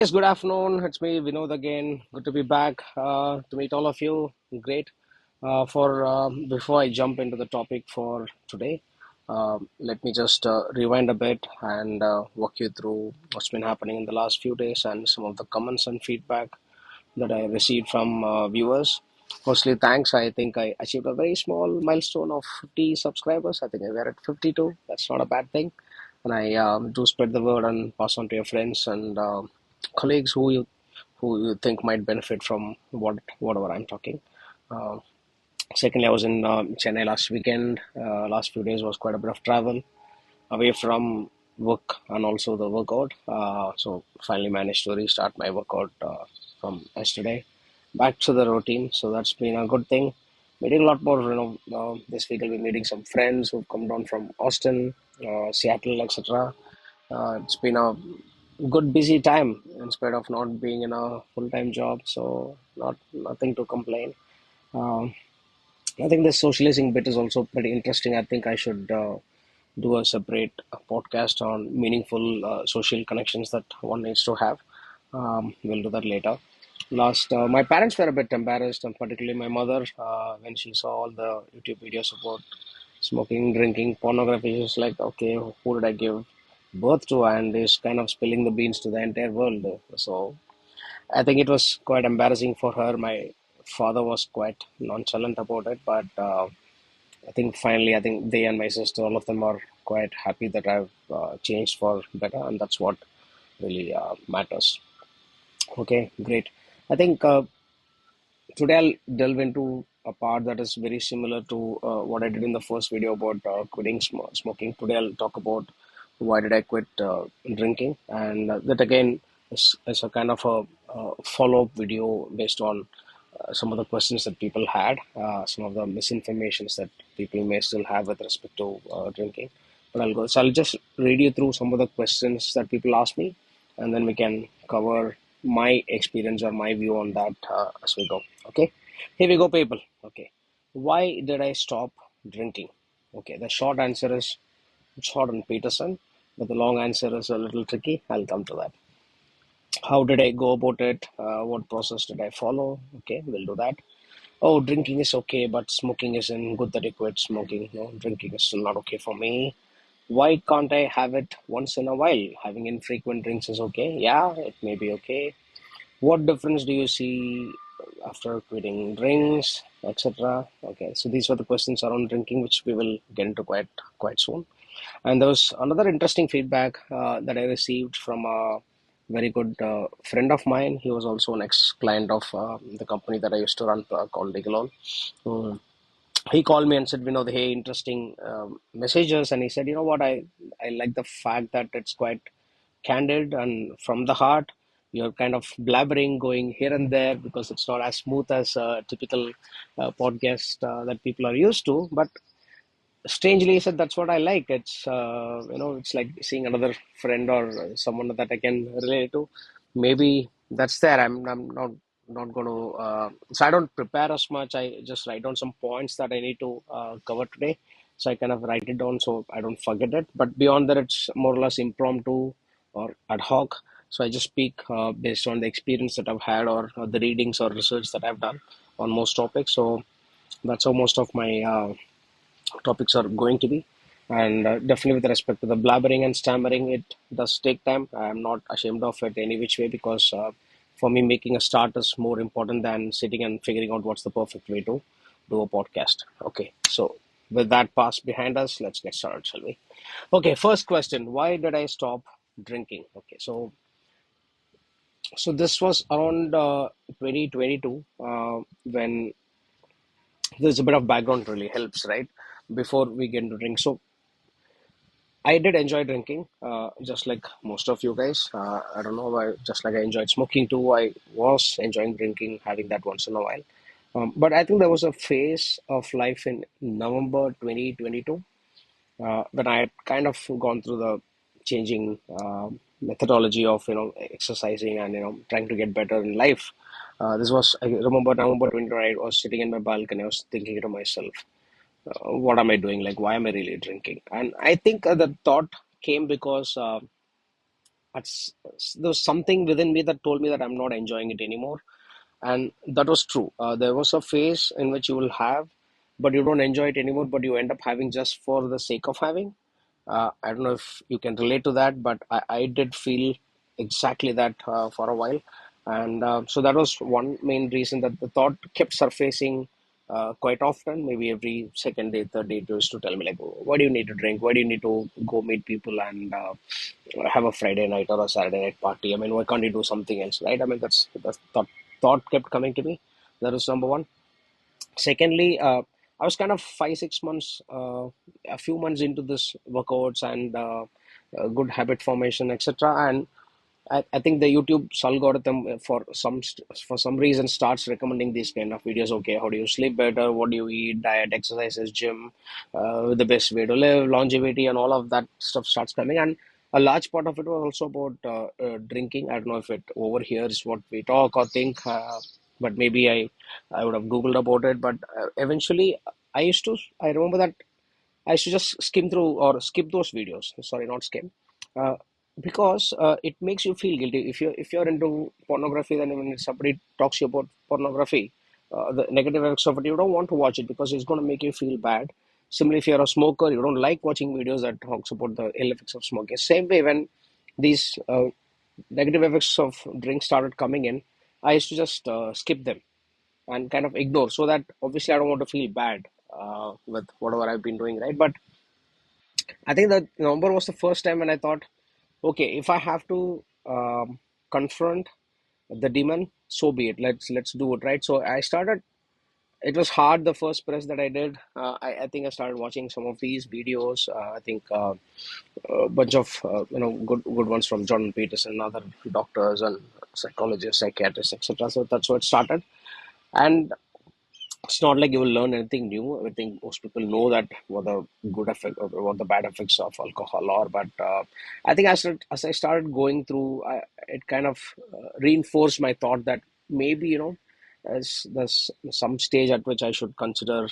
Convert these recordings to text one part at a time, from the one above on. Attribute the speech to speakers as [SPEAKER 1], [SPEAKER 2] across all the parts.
[SPEAKER 1] Yes, good afternoon. It's me, Vinod again. Good to be back to meet all of you. Great. For Before I jump into the topic for today, let me just rewind a bit and walk you through what's been happening in the last few days and some of the comments and feedback that I received from viewers. Firstly, thanks. I think I achieved a very small milestone of 50 subscribers. I think I were at 52. That's not a bad thing. And I do spread the word and pass on to your friends and colleagues who you think might benefit from whatever I'm talking. Uh, Secondly, I was in Chennai last weekend. Last few days was quite a bit of travel away from work and also the workout. So finally managed to restart my workout from yesterday, back to the routine. So that's been a good thing. Meeting a lot more. This week I'll be meeting some friends who've come down from Austin, Seattle, etc. It's been a good busy time in spite of not being in a full-time job. So not nothing to complain. Um, I think this socializing bit is also pretty interesting. I think I should do a separate podcast on meaningful social connections that one needs to have. We'll do that later. My parents were a bit embarrassed, and particularly my mother, when she saw all the YouTube videos about smoking, drinking, pornography. She's like, okay, who did I give birth to? And is kind of spilling the beans to the entire world. So I think it was quite embarrassing for her. My father was quite nonchalant about it, but I think finally, I think they and my sister, all of them are quite happy that I've changed for better, and that's what really matters. Okay, great. I think today I'll delve into a part that is very similar to what I did in the first video about quitting smoking. Today I'll talk about why did I quit drinking, and that again is a kind of a follow-up video based on some of the questions that people had, some of the misinformations that people may still have with respect to drinking. But I'll just read you through some of the questions that people ask me, and then we can cover my experience or my view on that as we go. Okay, here we go, people. Okay, why did I stop drinking? Okay, the short answer is Jordan Peterson, but the long answer is a little tricky. I'll come to that. How did I go about it? What process did I follow? Okay, we'll do that. Oh, drinking is okay, but smoking isn't good that I quit smoking. No, drinking is still not okay for me. Why can't I have it once in a while? Having infrequent drinks is okay. Yeah, it may be okay. What difference do you see after quitting drinks, etc.? Okay, so these were the questions around drinking, which we will get into quite soon. And there was another interesting feedback that I received from a very good friend of mine. He was also an ex-client of the company that I used to run called Legalon. So he called me and said, hey, interesting messages. And he said, you know what, I like the fact that it's quite candid and from the heart. You're kind of blabbering, going here and there because it's not as smooth as a typical podcast that people are used to. But strangely, he said that's what I like. It's like seeing another friend or someone that I can relate to. Maybe that's there. I'm not going to. So I don't prepare as much. I just write down some points that I need to cover today. So I kind of write it down so I don't forget it. But beyond that, it's more or less impromptu or ad hoc. So I just speak based on the experience that I've had or the readings or research that I've done on most topics. So that's how most of my topics are going to be. And definitely with respect to the blabbering and stammering, it does take time. I'm not ashamed of it any which way because for me, making a start is more important than sitting and figuring out what's the perfect way to do a podcast. Okay, so with that past behind us, let's get started, shall we? Okay, first question: why did I stop drinking? Okay, so this was around 2022 when there's a bit of background really helps, right? Before we get into drink. So I did enjoy drinking, just like most of you guys. I don't know, just like I enjoyed smoking too, I was enjoying drinking, having that once in a while. But I think there was a phase of life in November 2022 when I had kind of gone through the changing methodology of exercising and trying to get better in life. This was, I remember, November 2020. I was sitting in my balcony. I was thinking to myself, what am I doing? Like, why am I really drinking? And I think the thought came because there was something within me that told me that I'm not enjoying it anymore, and that was true. There was a phase in which you will have, but you don't enjoy it anymore, but you end up having just for the sake of having. I don't know if you can relate to that, but I did feel exactly that for a while. And so that was one main reason that the thought kept surfacing quite often. Maybe every second day, third day, it used to tell me, like, "Oh, why do you need to drink? Why do you need to go meet people and have a Friday night or a Saturday night party? I mean, why can't you do something else, right?" I mean, that's thought kept coming to me. That was number one. Secondly, I was kind of 5 6 months, a few months into this workouts and good habit formation, etc. And I think the YouTube's algorithm for some reason starts recommending these kind of videos. Okay, how do you sleep better? What do you eat? Diet, exercises, gym, the best way to live, longevity, and all of that stuff starts coming. And a large part of it was also about drinking. I don't know if it overhears what we talk or think, but maybe I would have googled about it. But eventually, I remember that I used to just skim through or skip those videos. Sorry, not skim, uh, because it makes you feel guilty. If you're into pornography, then when somebody talks to you about pornography, the negative effects of it, you don't want to watch it because it's going to make you feel bad. Similarly, if you're a smoker, you don't like watching videos that talks about the ill effects of smoking. Same way, when these negative effects of drink started coming in, I used to just skip them and kind of ignore, so that obviously I don't want to feel bad with whatever I've been doing, right? But I think that November was the first time when I thought, okay, if I have to confront the demon, so be it. Let's do it, right? So I started. It was hard the first press that I did. I think I started watching some of these videos. I think a bunch of good ones from Jordan Peterson, other doctors and psychologists, psychiatrists, etc. So that's what it started. And it's not like you will learn anything new. I think most people know that what the good effect or what the bad effects of alcohol are. But I think as I started going through, it kind of reinforced my thought that maybe as there's some stage at which I should consider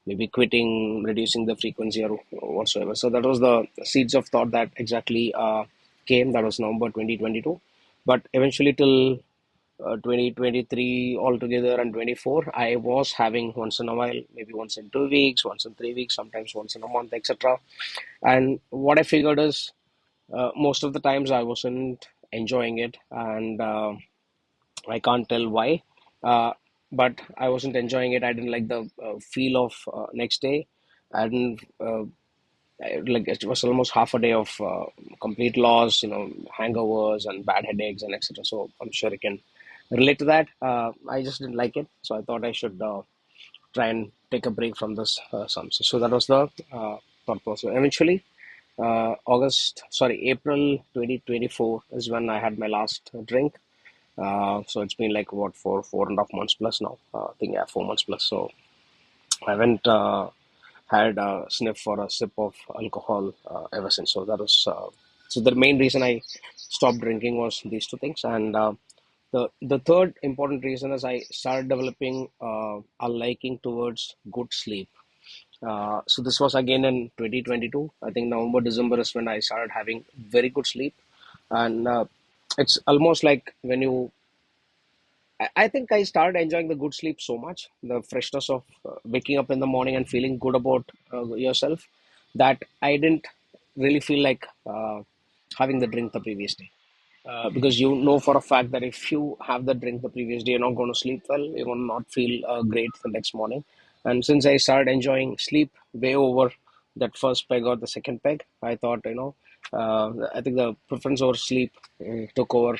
[SPEAKER 1] maybe quitting, reducing the frequency or whatsoever. So that was the seeds of thought that exactly came. That was November 2022. But eventually till 2023 altogether and 24, I was having once in a while, maybe once in 2 weeks, once in 3 weeks, sometimes once in a month, etc. And what I figured is most of the times I wasn't enjoying it, and I can't tell why. uh, but I wasn't enjoying it. I didn't like the feel of next day. I didn't like it was almost half a day of complete loss, hangovers and bad headaches and etc. So I'm sure you can relate to that. I just didn't like it, so I thought I should try and take a break from this substance. So that was the thought process. Eventually, April 2024 is when I had my last drink. So it's been like what, 4.5 months plus now. I think, yeah, 4 months plus. So I haven't had a sniff or a sip of alcohol ever since. So that was so the main reason I stopped drinking was these two things. And the third important reason is I started developing a liking towards good sleep. So this was again in 2022. I think November, December is when I started having very good sleep, and it's almost like when you I think I started enjoying the good sleep so much, the freshness of waking up in the morning and feeling good about yourself, that I didn't really feel like having the drink the previous day. Because you know for a fact that if you have the drink the previous day, you're not going to sleep well, you're going to not feel great the next morning. And since I started enjoying sleep way over that first peg or the second peg, I thought, I think the preference over sleep took over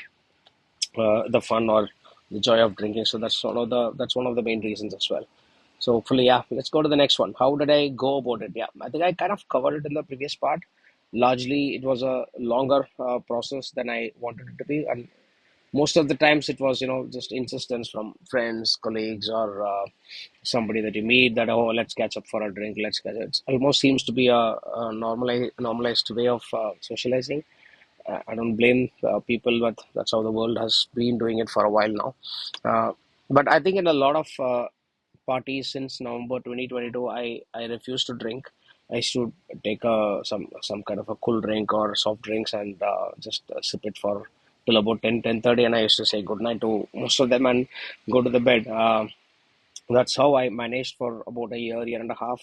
[SPEAKER 1] the fun or the joy of drinking. So that's one of the main reasons as well. So hopefully, yeah, let's go to the next one. How did I go about it? Yeah, I think I kind of covered it in the previous part. Largely, it was a longer process than I wanted it to be, and most of the times it was just insistence from friends, colleagues, or somebody that you meet that, oh, let's catch up for a drink, let's catch. It almost seems to be a normalized way of socializing. I don't blame people, but that's how the world has been doing it for a while now. Uh, but I think in a lot of parties since November 2022, I refused to drink. I should take some kind of a cool drink or soft drinks and just sip it for till about 10:30, and I used to say good night to most of them and go to the bed. That's how I managed for about a year and a half.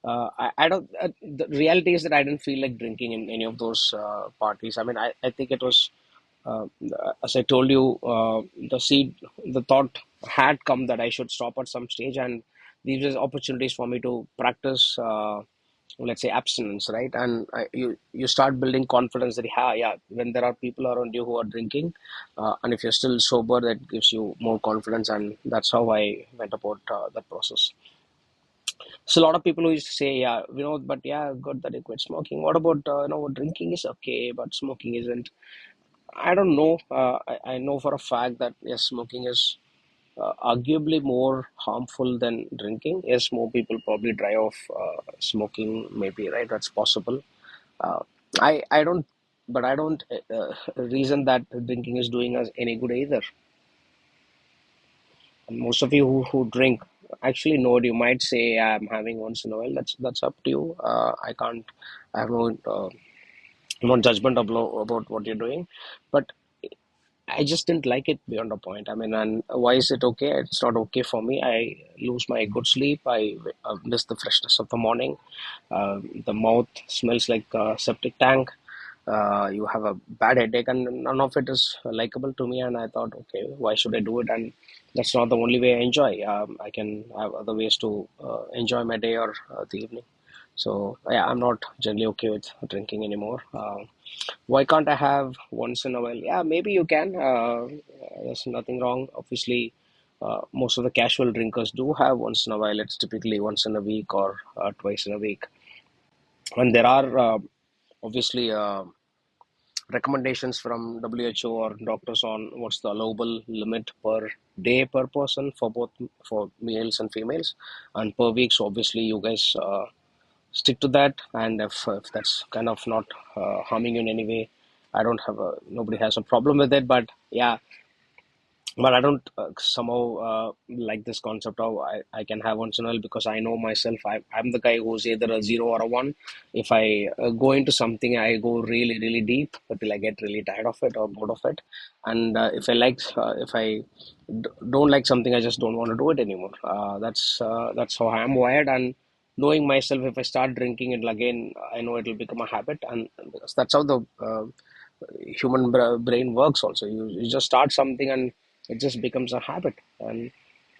[SPEAKER 1] I don't. The reality is that I didn't feel like drinking in any of those parties. I mean, I think it was, uh, as I told you, the thought had come that I should stop at some stage, and these were opportunities for me to practice, let's say, abstinence, right? And you start building confidence that, yeah, when there are people around you who are drinking, and if you're still sober, that gives you more confidence, and that's how I went about that process. So a lot of people who used to say, yeah, but yeah, good that you quit smoking. What about, drinking is okay, but smoking isn't. I don't know. I know for a fact that yes, smoking is arguably more harmful than drinking. Yes, more people probably die of smoking, maybe, right? That's possible. Uh, I don't, but I don't reason that drinking is doing us any good either. And most of you who drink actually know it. You might say I'm having once in a while. That's up to you. I can't. I have no judgment about what you're doing, but I just didn't like it beyond a point. I mean, and why is it okay? It's not okay for me. I lose my good sleep. I miss the freshness of the morning. The mouth smells like a septic tank. You have a bad headache, and none of it is likable to me. And I thought, okay, why should I do it? And that's not the only way I enjoy. I can have other ways to enjoy my day or the evening. So yeah, I'm not generally okay with drinking anymore. Why can't I have once in a while? Yeah, maybe you can. There's nothing wrong. Obviously, most of the casual drinkers do have once in a while. It's typically once in a week or twice in a week. And there are obviously recommendations from WHO or doctors on what's the allowable limit per day per person for both for males and females, and per week. So obviously, you guys stick to that, and if that's kind of not harming you in any way, I don't have a nobody has a problem with it. But yeah, but I don't somehow like this concept of I can have once in a while, because I know myself. I'm the guy who's either a zero or a one. If I go into something, I go really, really deep until I get really tired of it or bored of it. And if I don't like something, I just don't want to do it anymore. That's how I am wired. And knowing myself, if I start drinking it again, I know it'll become a habit, and that's how the human brain works also. You just start something and it just becomes a habit. And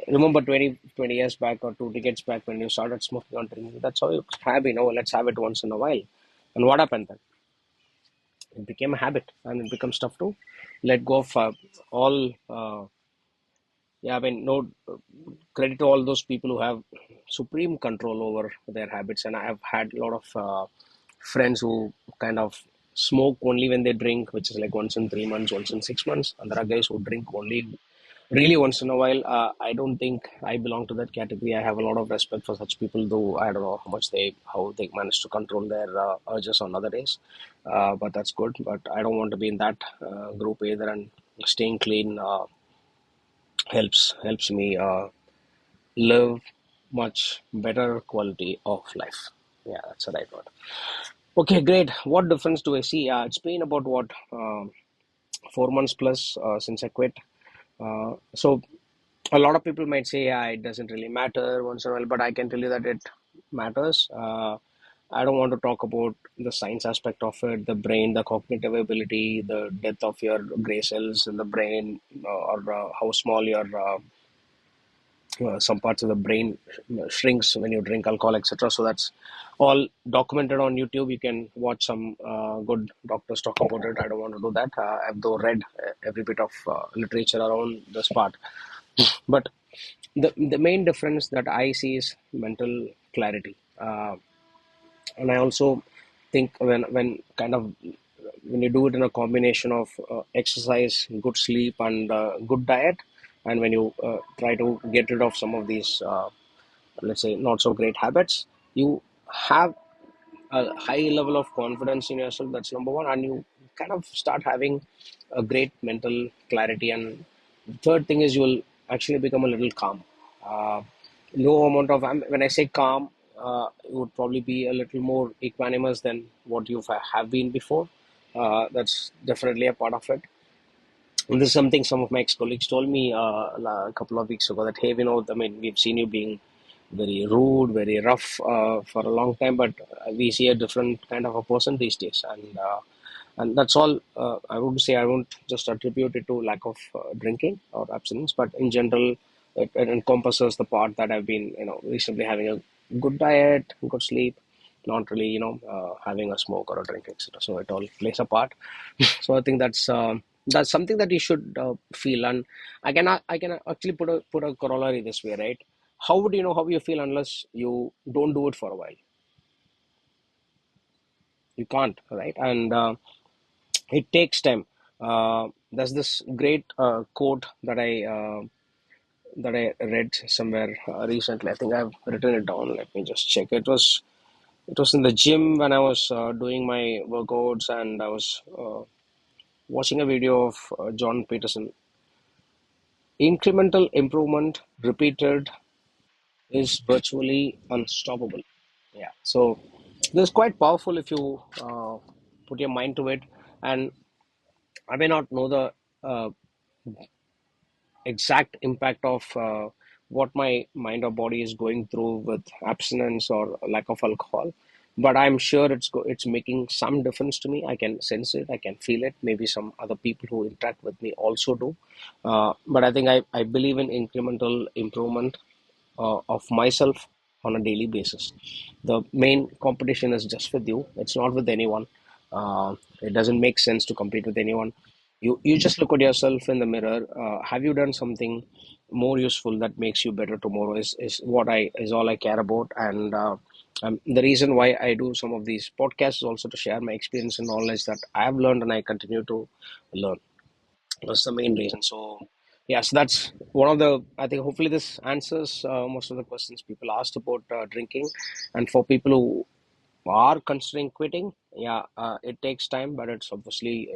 [SPEAKER 1] remember 20 years back or two decades back when you started smoking or drinking, that's how you have, let's have it once in a while. And what happened then? It became a habit, and it becomes tough to let go of all. Yeah, I mean, no credit to all those people who have supreme control over their habits. And I have had a lot of friends who kind of smoke only when they drink, which is like once in 3 months, once in 6 months. And there are guys who drink only really once in a while. I don't think I belong to that category. I have a lot of respect for such people, though I don't know how they manage to control their urges on other days. But that's good. But I don't want to be in that group either. And staying clean helps me live much better quality of life. Yeah, that's the right word. Okay, great. What difference do I see? It's been about what 4 months plus since I quit. So a lot of people might say, yeah, it doesn't really matter once in a while, but I can tell you that it matters. I don't want to talk about the science aspect of it, the brain, the cognitive ability, the death of your gray cells in the brain, or how small your some parts of the brain shrinks when you drink alcohol, etc. So that's all documented on YouTube. You can watch some good doctors talk about it. I don't want to do that. I've though read every bit of literature around this part. But the main difference that I see is mental clarity. And I also think when kind of when you do it in a combination of exercise, good sleep, and good diet, and when you try to get rid of some of these, let's say, not so great habits, you have a high level of confidence in yourself. That's number one, and you kind of start having a great mental clarity. And the third thing is, you will actually become a little calm. uh, no amount of when I say calm, you would probably be a little more equanimous than what you have been before. That's definitely a part of it. And this is something some of my ex-colleagues told me a couple of weeks ago that, hey, I mean, we've seen you being very rude, very rough for a long time, but we see a different kind of a person these days. And that's all. I would say I won't just attribute it to lack of drinking or abstinence, but in general, it encompasses the part that I've been, recently having a good diet, good sleep, not really, having a smoke or a drink, etc. So it all plays a part. So I think that's something that you should feel. And I can actually put a corollary this way, right? How would you know how you feel unless you don't do it for a while? You can't, right? And it takes time. There's this great quote that I read somewhere recently. I think I've written it down. Let me just check. It was in the gym when I was doing my workouts, and I was watching a video of Jordan Peterson. Incremental improvement repeated is virtually unstoppable. Yeah. So this is quite powerful if you put your mind to it. And I may not know the uh, exact impact of what my mind or body is going through with abstinence or lack of alcohol, but I'm sure it's making some difference to me. I can sense it, I can feel it. Maybe some other people who interact with me also do. But I think I believe in incremental improvement of myself on a daily basis. The main competition is just with you, it's not with anyone. It doesn't make sense to compete with anyone. You just look at yourself in the mirror. Have you done something more useful that makes you better tomorrow? Is all I care about. And the reason why I do some of these podcasts is also to share my experience and knowledge that I have learned and I continue to learn. That's the main reason. So, yeah, so that's one of the, I think hopefully this answers most of the questions people asked about drinking. And for people who are considering quitting, yeah, it takes time, but it's obviously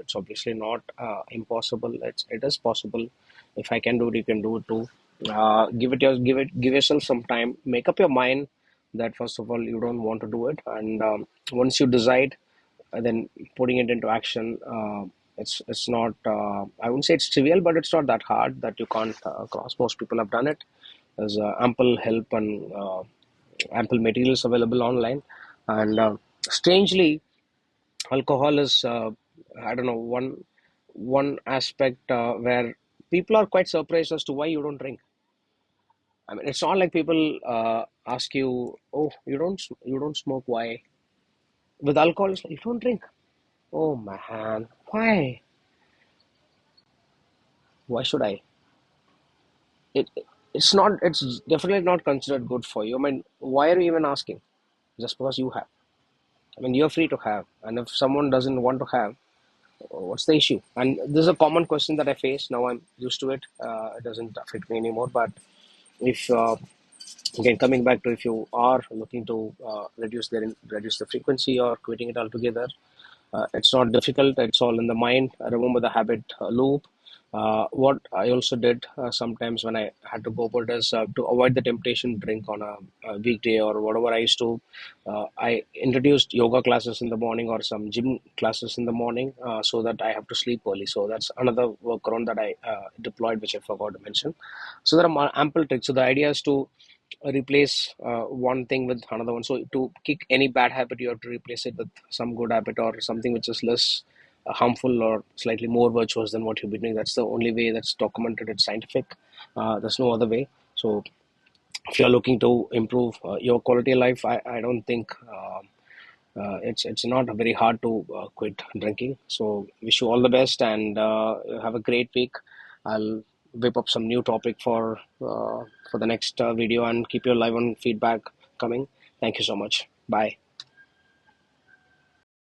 [SPEAKER 1] not impossible. It is possible. If I can do it, you can do it too. Give yourself some time. Make up your mind that first of all you don't want to do it, and once you decide, and then putting it into action. It's not. I wouldn't say it's trivial, but it's not that hard that you can't cross. Most people have done it. There's ample help and ample materials available online. And strangely, alcohol is I don't know, one aspect where people are quite surprised as to why you don't drink. I mean, it's not like people ask you, "Oh, you don't smoke. Why?" With alcohol, it's like, you don't drink. Oh man, why? Why should I? It it's not. It's definitely not considered good for you. I mean, why are you even asking? Just because you have. I mean, you're free to have, and if someone doesn't want to have, what's the issue? And this is a common question that I face now. I'm used to it. It doesn't affect me anymore. But if again, coming back to, if you are looking to reduce the frequency or quitting it altogether, it's not difficult. It's all in the mind. I remember the habit loop. What I also did sometimes when I had to go about is to avoid the temptation to drink on a weekday or whatever. I used to, I introduced yoga classes in the morning or some gym classes in the morning so that I have to sleep early. So that's another workaround that I deployed, which I forgot to mention. So there are ample tricks. So the idea is to replace one thing with another one. So to kick any bad habit, you have to replace it with some good habit or something which is less harmful or slightly more virtuous than what you've been doing. That's the only way that's documented. It's scientific. There's no other way. So if you're looking to improve your quality of life, I don't think it's not very hard to quit drinking. So wish you all the best and have a great week. I'll whip up some new topic for the next video, and keep your live on feedback coming. Thank you so much. Bye.